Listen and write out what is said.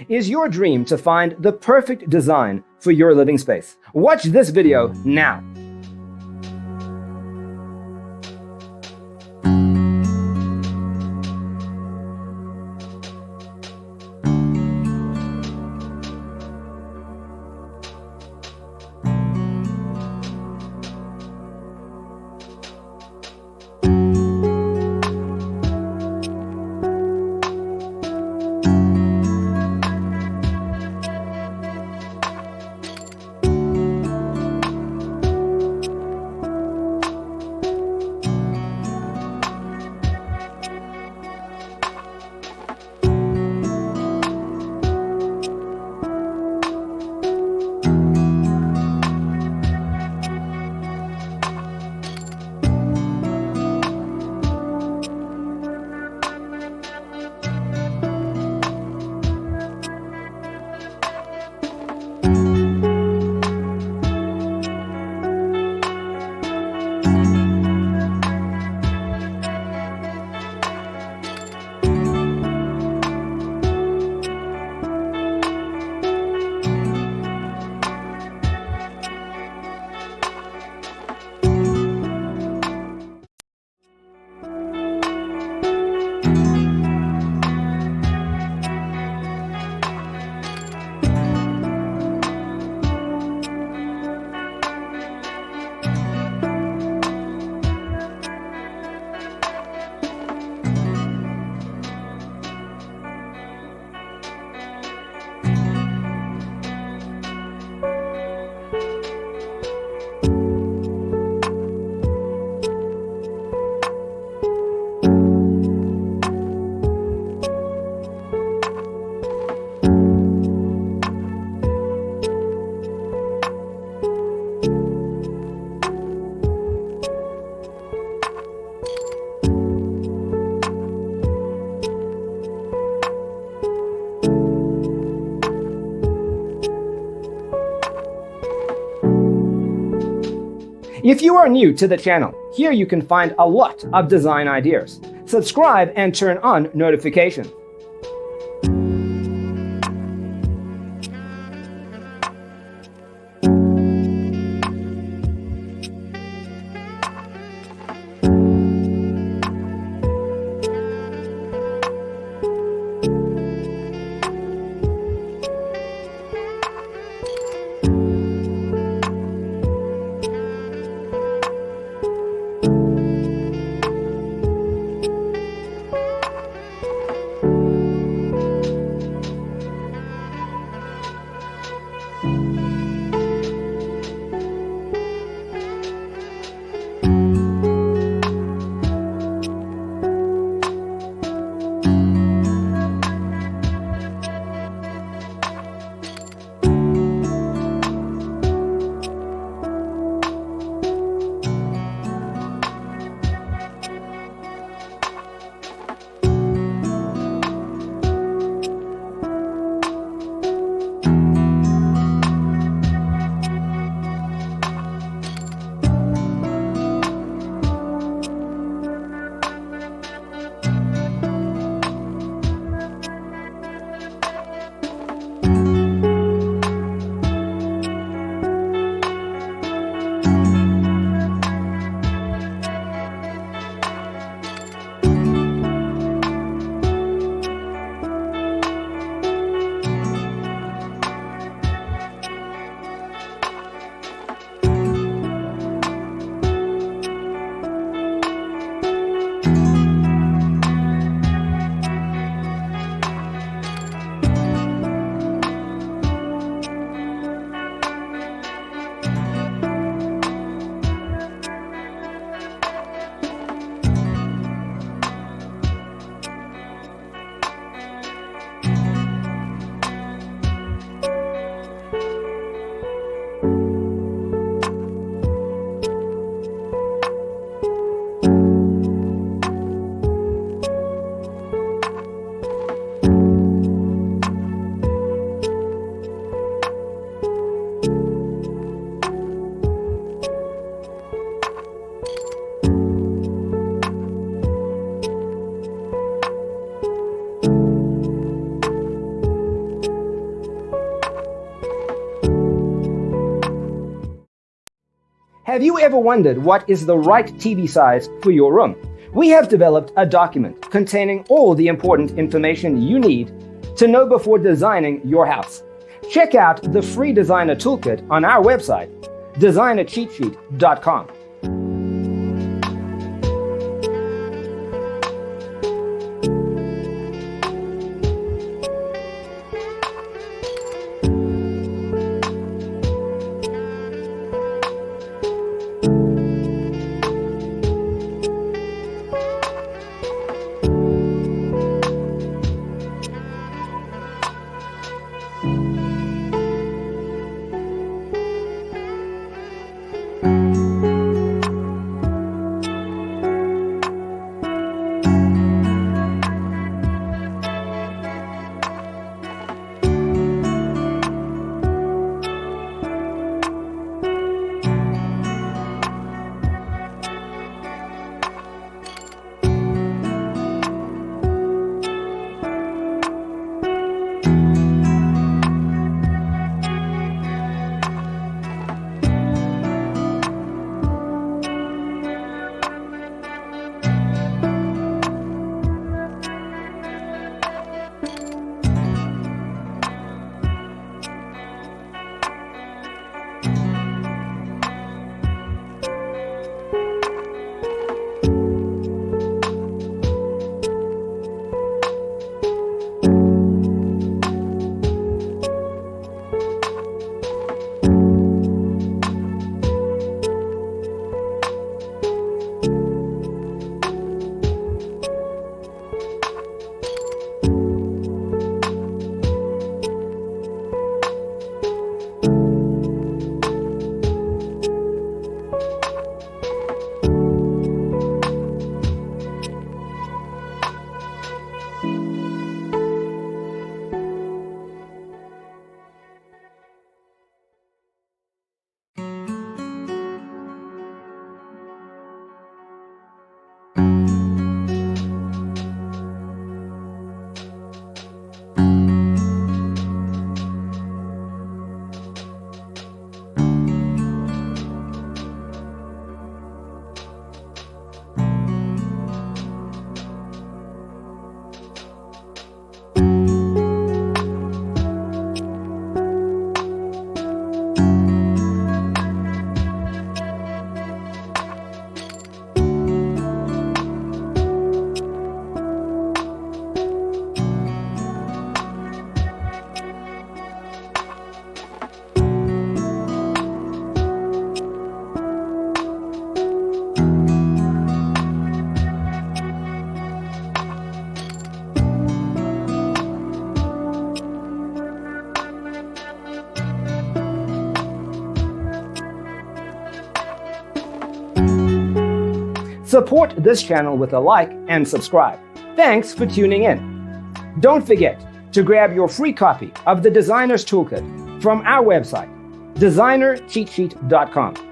Is your dream to find the perfect design for your living space? Watch this video now. If you are new to the channel, here you can find a lot of design ideas. Subscribe and turn on notifications. Have you ever wondered what is the right TV size for your room? We have developed a document containing all the important information you need to know before designing your house. Check out the free designer toolkit on our website, designercheatsheet.com. Support this channel with a like and subscribe. Thanks for tuning in. Don't forget to grab your free copy of the Designer's Toolkit from our website, designercheatsheet.com.